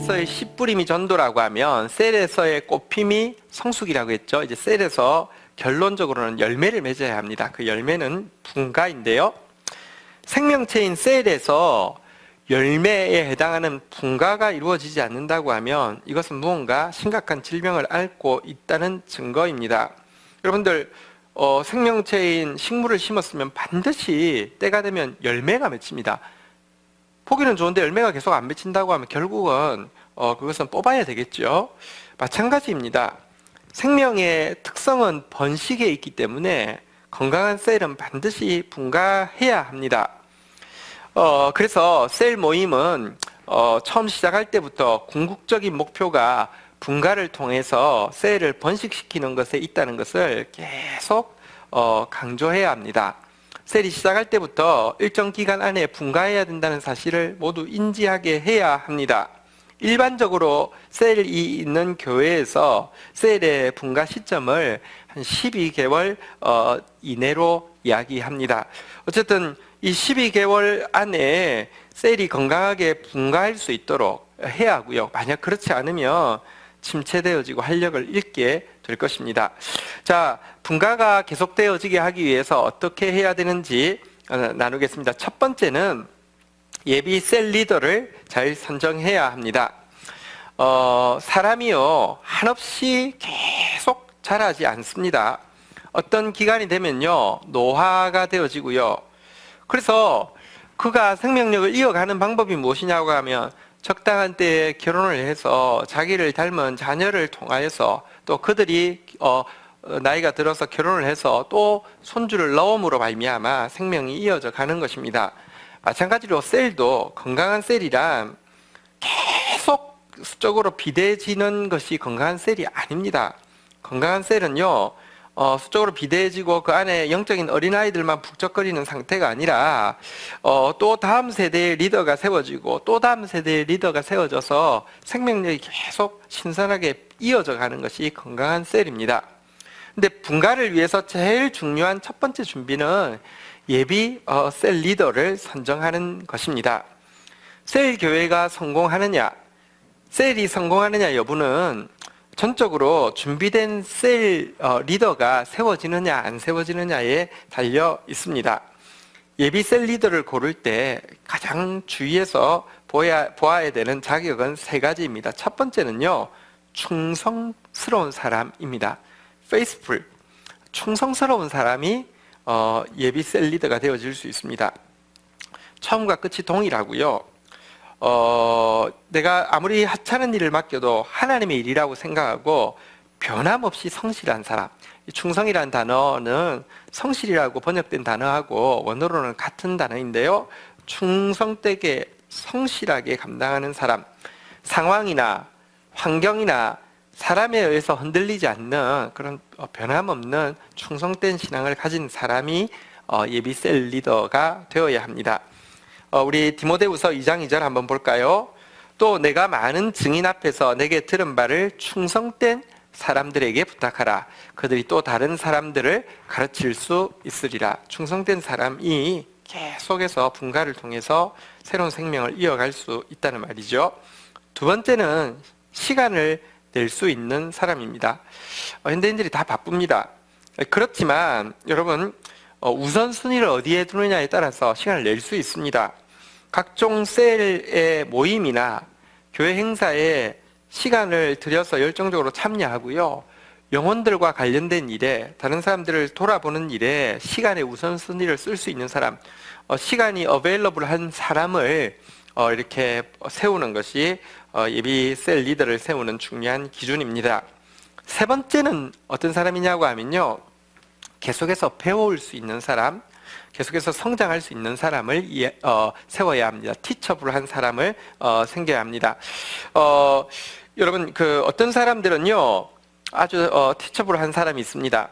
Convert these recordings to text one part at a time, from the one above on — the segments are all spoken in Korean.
셀에서의 씨뿌림이 전도라고 하면 셀에서의 꽃핌이 성숙이라고 했죠. 이제 셀에서 결론적으로는 열매를 맺어야 합니다. 그 열매는 분가인데요. 생명체인 셀에서 열매에 해당하는 분가가 이루어지지 않는다고 하면 이것은 무언가 심각한 질병을 앓고 있다는 증거입니다. 여러분들 생명체인 식물을 심었으면 반드시 때가 되면 열매가 맺힙니다. 보기는 좋은데 열매가 계속 안 맺힌다고 하면 결국은 그것은 뽑아야 되겠죠. 마찬가지입니다. 생명의 특성은 번식에 있기 때문에 건강한 셀은 반드시 분가해야 합니다. 그래서 셀 모임은 처음 시작할 때부터 궁극적인 목표가 분가를 통해서 셀을 번식시키는 것에 있다는 것을 계속 강조해야 합니다. 셀이 시작할 때부터 일정 기간 안에 분가해야 된다는 사실을 모두 인지하게 해야 합니다. 일반적으로 셀이 있는 교회에서 셀의 분가 시점을 한 12개월 이내로 이야기합니다. 어쨌든 이 12개월 안에 셀이 건강하게 분가할 수 있도록 해야 하고요. 만약 그렇지 않으면 침체되어지고 활력을 잃게 될 것입니다. 자, 분가가 계속되어지게 하기 위해서 어떻게 해야 되는지 나누겠습니다. 첫 번째는 예비 셀 리더를 잘 선정해야 합니다. 사람이요, 한없이 계속 자라지 않습니다. 어떤 기간이 되면요, 노화가 되어지고요. 그래서 그가 생명력을 이어가는 방법이 무엇이냐고 하면 적당한 때에 결혼을 해서 자기를 닮은 자녀를 통하여서 또 그들이 나이가 들어서 결혼을 해서 또 손주를 낳음으로 말미암아 생명이 이어져 가는 것입니다. 마찬가지로 셀도 건강한 셀이란 계속 수적으로 비대해지는 것이 건강한 셀이 아닙니다. 건강한 셀은요, 수적으로 비대해지고 그 안에 영적인 어린아이들만 북적거리는 상태가 아니라 또 다음 세대의 리더가 세워지고 또 다음 세대의 리더가 세워져서 생명력이 계속 신선하게 이어져 가는 것이 건강한 셀입니다. 근데 분가를 위해서 제일 중요한 첫 번째 준비는 예비 셀 리더를 선정하는 것입니다. 셀 교회가 성공하느냐, 셀이 성공하느냐 여부는 전적으로 준비된 셀 리더가 세워지느냐 안 세워지느냐에 달려 있습니다. 예비 셀 리더를 고를 때 가장 주의해서 보아야 되는 자격은 세 가지입니다. 첫 번째는요, 충성스러운 사람입니다. faithful, 충성스러운 사람이 예비 셀 리더가 되어질 수 있습니다. 처음과 끝이 동일하고요. 내가 아무리 하찮은 일을 맡겨도 하나님의 일이라고 생각하고 변함없이 성실한 사람. 충성이라는 단어는 성실이라고 번역된 단어하고 원어로는 같은 단어인데요. 충성되게 성실하게 감당하는 사람. 상황이나 환경이나 사람에 의해서 흔들리지 않는 그런 변함없는 충성된 신앙을 가진 사람이 예비 셀 리더가 되어야 합니다. 우리 디모데후서 2장 2절 한번 볼까요? 또 내가 많은 증인 앞에서 내게 들은 바를 충성된 사람들에게 부탁하라. 그들이 또 다른 사람들을 가르칠 수 있으리라. 충성된 사람이 계속해서 분가를 통해서 새로운 생명을 이어갈 수 있다는 말이죠. 두 번째는 시간을 낼 수 있는 사람입니다. 현대인들이 다 바쁩니다. 그렇지만 여러분, 우선순위를 어디에 두느냐에 따라서 시간을 낼 수 있습니다. 각종 셀의 모임이나 교회 행사에 시간을 들여서 열정적으로 참여하고요. 영혼들과 관련된 일에, 다른 사람들을 돌아보는 일에 시간의 우선순위를 쓸 수 있는 사람, 시간이 어베일러블한 사람을 이렇게 세우는 것이 예비 셀 리더를 세우는 중요한 기준입니다. 세 번째는 어떤 사람이냐고 하면요, 계속해서 배워올 수 있는 사람, 계속해서 성장할 수 있는 사람을 세워야 합니다. 티처블한 사람을 생겨야 합니다. 여러분, 어떤 사람들은요, 아주 티처블한 사람이 있습니다.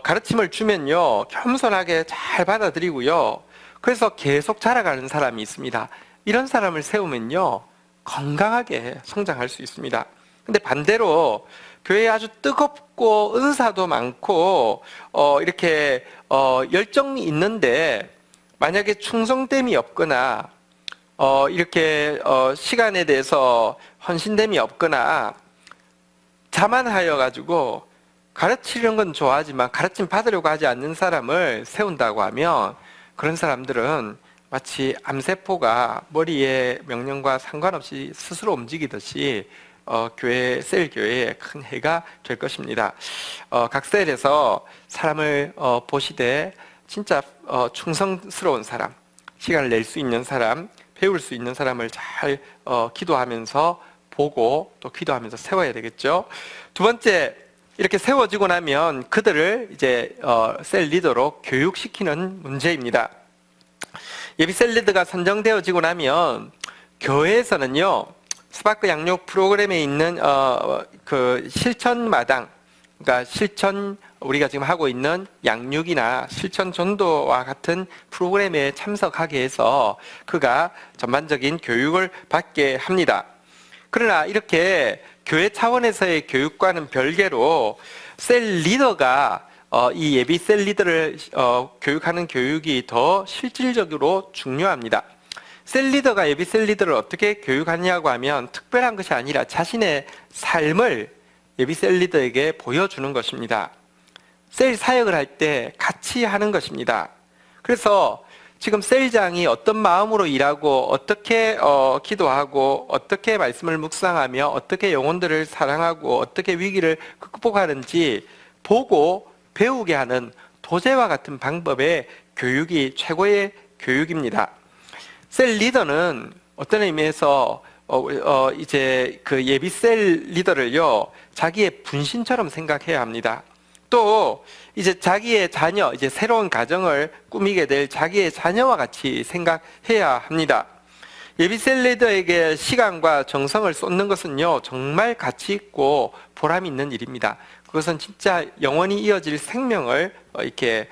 가르침을 주면요, 겸손하게 잘 받아들이고요, 그래서 계속 자라가는 사람이 있습니다. 이런 사람을 세우면요, 건강하게 성장할 수 있습니다. 근데 반대로 교회에 아주 뜨겁고 은사도 많고 이렇게 열정이 있는데 만약에 충성됨이 없거나 이렇게 시간에 대해서 헌신됨이 없거나 자만하여 가지고 가르치려는 건 좋아하지만 가르침 받으려고 하지 않는 사람을 세운다고 하면 그런 사람들은 마치 암세포가 머리의 명령과 상관없이 스스로 움직이듯이 셀 교회에 큰 해가 될 것입니다. 각 셀에서 사람을 보시되 진짜 충성스러운 사람, 시간을 낼 수 있는 사람, 배울 수 있는 사람을 잘 기도하면서 보고 또 기도하면서 세워야 되겠죠. 두 번째, 이렇게 세워지고 나면 그들을 이제 셀 리더로 교육시키는 문제입니다. 예비셀 리더가 선정되어지고 나면 교회에서는요, 스파크 양육 프로그램에 있는 그 실천마당, 그러니까 우리가 지금 하고 있는 양육이나 실천 전도와 같은 프로그램에 참석하게 해서 그가 전반적인 교육을 받게 합니다. 그러나 이렇게 교회 차원에서의 교육과는 별개로 셀 리더가 이 예비 셀 리더를 교육하는 교육이 더 실질적으로 중요합니다. 셀 리더가 예비 셀 리더를 어떻게 교육하냐고 하면 특별한 것이 아니라 자신의 삶을 예비 셀 리더에게 보여주는 것입니다. 셀 사역을 할 때 같이 하는 것입니다. 그래서 지금 셀장이 어떤 마음으로 일하고 어떻게 기도하고 어떻게 말씀을 묵상하며 어떻게 영혼들을 사랑하고 어떻게 위기를 극복하는지 보고 배우게 하는 도제와 같은 방법의 교육이 최고의 교육입니다. 셀 리더는 어떤 의미에서 이제 그 예비 셀 리더를요, 자기의 분신처럼 생각해야 합니다. 또 이제 자기의 자녀, 이제 새로운 가정을 꾸미게 될 자기의 자녀와 같이 생각해야 합니다. 예비 셀 리더에게 시간과 정성을 쏟는 것은요, 정말 가치 있고 보람 있는 일입니다. 그것은 진짜 영원히 이어질 생명을 이렇게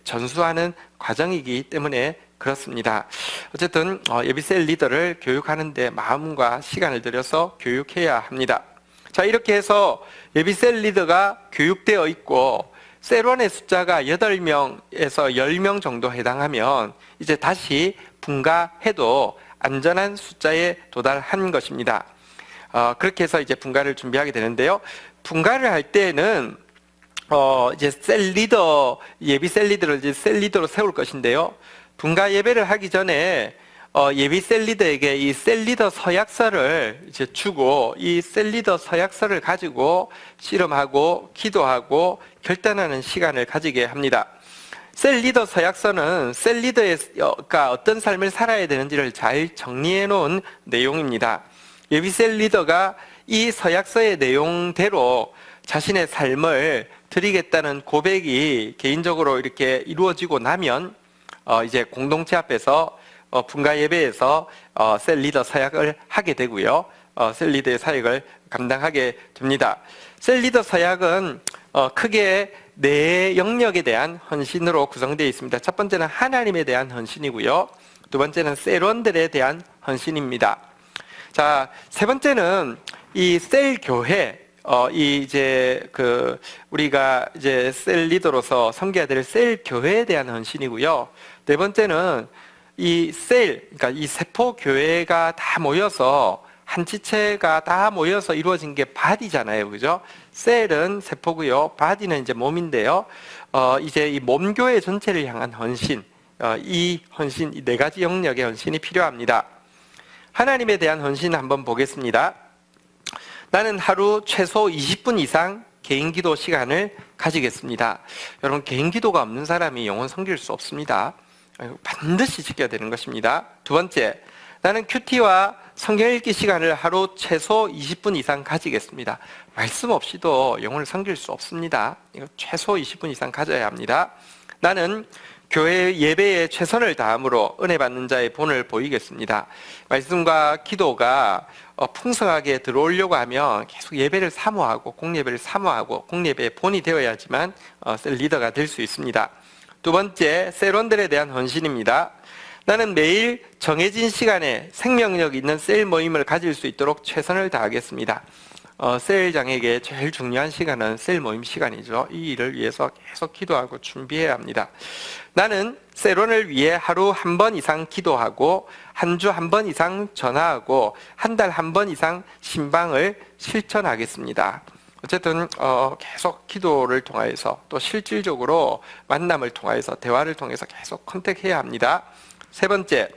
전수하는 과정이기 때문에 그렇습니다. 어쨌든 예비 셀 리더를 교육하는 데 마음과 시간을 들여서 교육해야 합니다. 자, 이렇게 해서 예비 셀 리더가 교육되어 있고 셀원의 숫자가 8명에서 10명 정도 해당하면 이제 다시 분가해도 안전한 숫자에 도달한 것입니다. 그렇게 해서 이제 분가를 준비하게 되는데요. 분가를 할 때는 이제 예비 셀 리더를 이제 셀 리더로 세울 것인데요. 분가 예배를 하기 전에 예비 셀 리더에게 이 셀 리더 서약서를 이제 주고 이 셀 리더 서약서를 가지고 씨름하고 기도하고 결단하는 시간을 가지게 합니다. 셀 리더 서약서는 셀 리더가 어떤 삶을 살아야 되는지를 잘 정리해 놓은 내용입니다. 예비 셀 리더가 이 서약서의 내용대로 자신의 삶을 드리겠다는 고백이 개인적으로 이렇게 이루어지고 나면 이제 공동체 앞에서 분가 예배에서 셀 리더 서약을 하게 되고요. 셀 리더의 사역을 감당하게 됩니다. 셀 리더 서약은 크게 네 영역에 대한 헌신으로 구성되어 있습니다. 첫 번째는 하나님에 대한 헌신이고요. 두 번째는 셀원들에 대한 헌신입니다. 자, 세 번째는 이 셀 교회, 우리가 이제 셀 리더로서 섬겨야 될 셀 교회에 대한 헌신이고요. 네 번째는 그러니까 이 세포 교회가 다 모여서 한 지체가 다 모여서 이루어진 게 바디잖아요, 그죠? 셀은 세포고요, 바디는 이제 몸인데요. 이제 이 몸 교회 전체를 향한 헌신, 이 네 가지 영역의 헌신이 필요합니다. 하나님에 대한 헌신 한번 보겠습니다. 나는 하루 최소 20분 이상 개인 기도 시간을 가지겠습니다. 여러분, 개인 기도가 없는 사람이 영혼 섬길 수 없습니다. 반드시 지켜야 되는 것입니다. 두 번째, 나는 큐티와 성경 읽기 시간을 하루 최소 20분 이상 가지겠습니다. 말씀 없이도 영혼을 섬길 수 없습니다. 이거 최소 20분 이상 가져야 합니다. 나는 교회 예배에 최선을 다함으로 은혜 받는 자의 본을 보이겠습니다. 말씀과 기도가 풍성하게 들어오려고 하면 계속 예배를 사모하고 공예배를 사모하고 공예배의 본이 되어야지만 셀 리더가 될 수 있습니다. 두 번째, 셀원들에 대한 헌신입니다. 나는 매일 정해진 시간에 생명력 있는 셀 모임을 가질 수 있도록 최선을 다하겠습니다. 셀장에게 제일 중요한 시간은 셀 모임 시간이죠. 이 일을 위해서 계속 기도하고 준비해야 합니다. 나는 세론을 위해 하루 한 번 이상 기도하고 한 주 한 번 이상 전화하고 한 달 한 번 이상 신방을 실천하겠습니다. 어쨌든 계속 기도를 통해서 또 실질적으로 만남을 통해서 대화를 통해서 계속 컨택해야 합니다. 세 번째,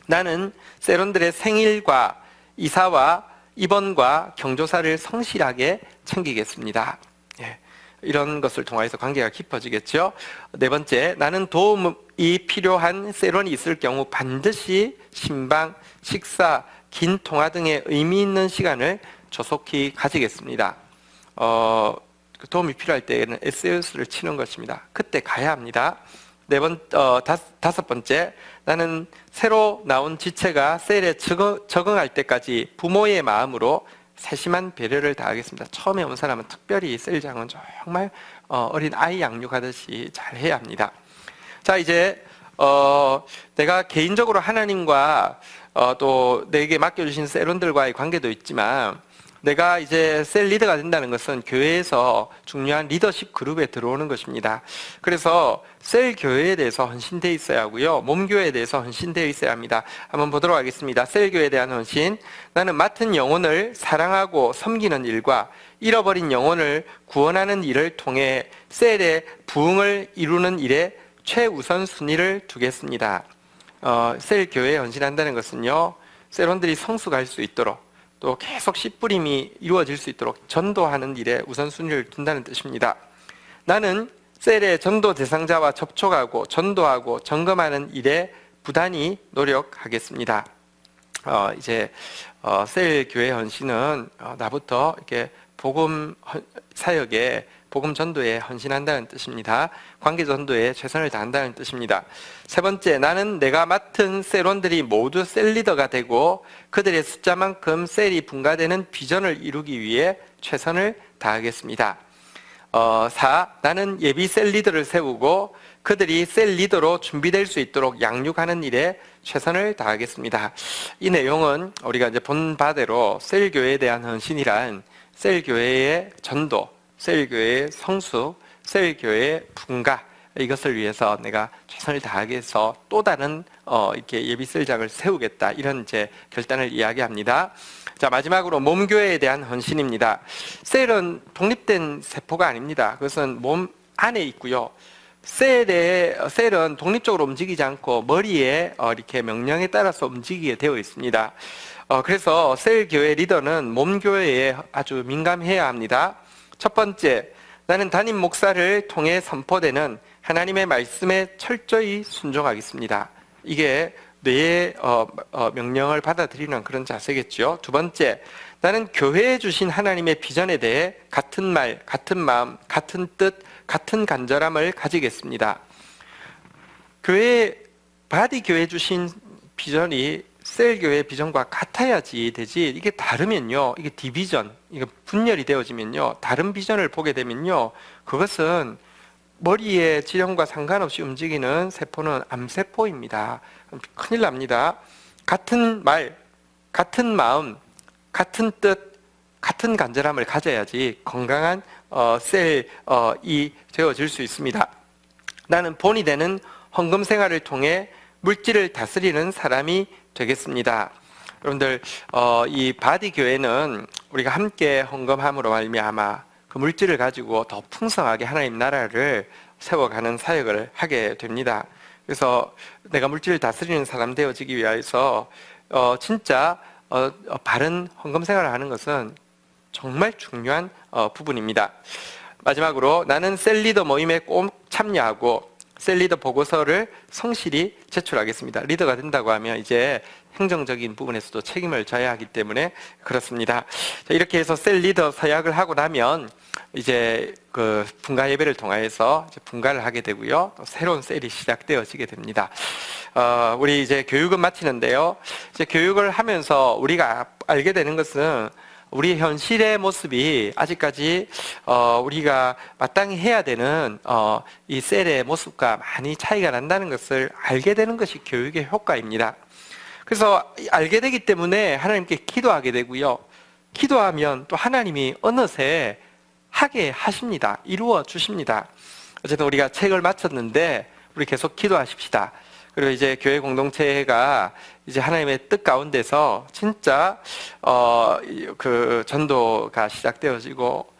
나는 세론들의 생일과 이사와 입원과 경조사를 성실하게 챙기겠습니다. 예, 이런 것을 통해서 관계가 깊어지겠죠. 네 번째, 나는 도움이 필요한 세론이 있을 경우 반드시 신방, 식사, 긴 통화 등의 의미 있는 시간을 조속히 가지겠습니다. 도움이 필요할 때에는 SOS를 치는 것입니다. 그때 가야 합니다. 다섯 번째, 나는 새로 나온 지체가 셀에 적응할 때까지 부모의 마음으로 세심한 배려를 다하겠습니다. 처음에 온 사람은 특별히 셀장은 정말 어린 아이 양육하듯이 잘 해야 합니다. 자, 이제 내가 개인적으로 하나님과 또 내게 맡겨주신 셀원들과의 관계도 있지만, 내가 이제 셀 리더가 된다는 것은 교회에서 중요한 리더십 그룹에 들어오는 것입니다. 그래서 셀 교회에 대해서 헌신되어 있어야 하고요, 몸교회에 대해서 헌신되어 있어야 합니다. 한번 보도록 하겠습니다. 셀 교회에 대한 헌신. 나는 맡은 영혼을 사랑하고 섬기는 일과 잃어버린 영혼을 구원하는 일을 통해 셀의 부흥을 이루는 일에 최우선 순위를 두겠습니다. 셀 교회에 헌신한다는 것은요, 셀원들이 성숙할 수 있도록 또 계속 씨뿌림이 이루어질 수 있도록 전도하는 일에 우선순위를 둔다는 뜻입니다. 나는 셀의 전도 대상자와 접촉하고 전도하고 점검하는 일에 부단히 노력하겠습니다. 셀 교회 헌신은 나부터 이렇게 복음 사역에, 복음 전도에 헌신한다는 뜻입니다. 관계 전도에 최선을 다한다는 뜻입니다. 세 번째, 나는 내가 맡은 셀원들이 모두 셀 리더가 되고 그들의 숫자만큼 셀이 분가되는 비전을 이루기 위해 최선을 다하겠습니다. 4. 나는 예비 셀 리더를 세우고 그들이 셀 리더로 준비될 수 있도록 양육하는 일에 최선을 다하겠습니다. 이 내용은 우리가 이제 본 바대로 셀 교회에 대한 헌신이란 셀 교회의 전도, 셀 교회의 성숙, 셀 교회의 분가, 이것을 위해서 내가 최선을 다하기 위해서 또 다른 이렇게 예비 셀장을 세우겠다, 이런 이제 결단을 이야기합니다. 자, 마지막으로 몸교회에 대한 헌신입니다. 셀은 독립된 세포가 아닙니다. 그것은 몸 안에 있고요. 셀은 독립적으로 움직이지 않고 머리에 이렇게 명령에 따라서 움직이게 되어 있습니다. 그래서 셀 교회 리더는 몸교회에 아주 민감해야 합니다. 첫 번째, 나는 담임 목사를 통해 선포되는 하나님의 말씀에 철저히 순종하겠습니다. 이게 뇌의 명령을 받아들이는 그런 자세겠죠. 두 번째, 나는 교회에 주신 하나님의 비전에 대해 같은 말, 같은 마음, 같은 뜻, 같은 간절함을 가지겠습니다. 바디 교회 주신 비전이 셀 교회 비전과 같아야지 되지, 이게 다르면요, 이게 디비전, 이게 분열이 되어지면요, 다른 비전을 보게 되면요, 그것은 머리의 지령과 상관없이 움직이는 세포는 암세포입니다. 큰일 납니다. 같은 말, 같은 마음, 같은 뜻, 같은 간절함을 가져야지 건강한 셀이 되어질 수 있습니다. 나는 본이 되는 헌금 생활을 통해 물질을 다스리는 사람이 되겠습니다. 여러분들, 이 바디 교회는 우리가 함께 헌금함으로 말미암아 그 물질을 가지고 더 풍성하게 하나님 나라를 세워가는 사역을 하게 됩니다. 그래서 내가 물질을 다스리는 사람 되어지기 위해서 진짜 바른 헌금 생활을 하는 것은 정말 중요한 부분입니다. 마지막으로, 나는 셀 리더 모임에 꼭 참여하고 셀 리더 보고서를 성실히 제출하겠습니다. 리더가 된다고 하면 이제 행정적인 부분에서도 책임을 져야 하기 때문에 그렇습니다. 자, 이렇게 해서 셀 리더 서약을 하고 나면 이제 그 분가 예배를 통해서 이제 분가를 하게 되고요, 또 새로운 셀이 시작되어지게 됩니다. 우리 이제 교육은 마치는데요, 이제 교육을 하면서 우리가 알게 되는 것은 우리 현실의 모습이 아직까지 우리가 마땅히 해야 되는 이 셀의 모습과 많이 차이가 난다는 것을 알게 되는 것이 교육의 효과입니다. 그래서 알게 되기 때문에 하나님께 기도하게 되고요, 기도하면 또 하나님이 어느새 하게 하십니다. 이루어 주십니다. 어쨌든 우리가 책을 마쳤는데 우리 계속 기도하십시다. 그리고 이제 교회 공동체가 이제 하나님의 뜻 가운데서 진짜 그 전도가 시작되어지고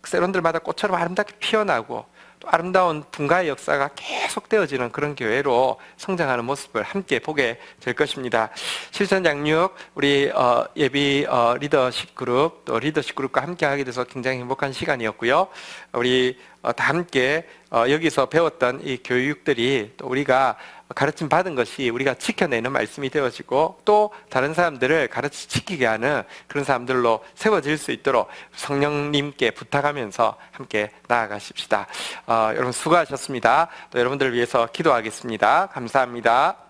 세론들마다 꽃처럼 아름답게 피어나고 또 아름다운 분가의 역사가 계속되어지는 그런 교회로 성장하는 모습을 함께 보게 될 것입니다. 실천 양육 우리 예비 리더십 그룹 또 리더십 그룹과 함께 하게 돼서 굉장히 행복한 시간이었고요. 우리 다 함께 여기서 배웠던 이 교육들이 또 우리가 가르침 받은 것이 우리가 지켜내는 말씀이 되어지고 또 다른 사람들을 가르치 지키게 하는 그런 사람들로 세워질 수 있도록 성령님께 부탁하면서 함께 나아가십시다. 여러분 수고하셨습니다. 또 여러분들을 위해서 기도하겠습니다. 감사합니다.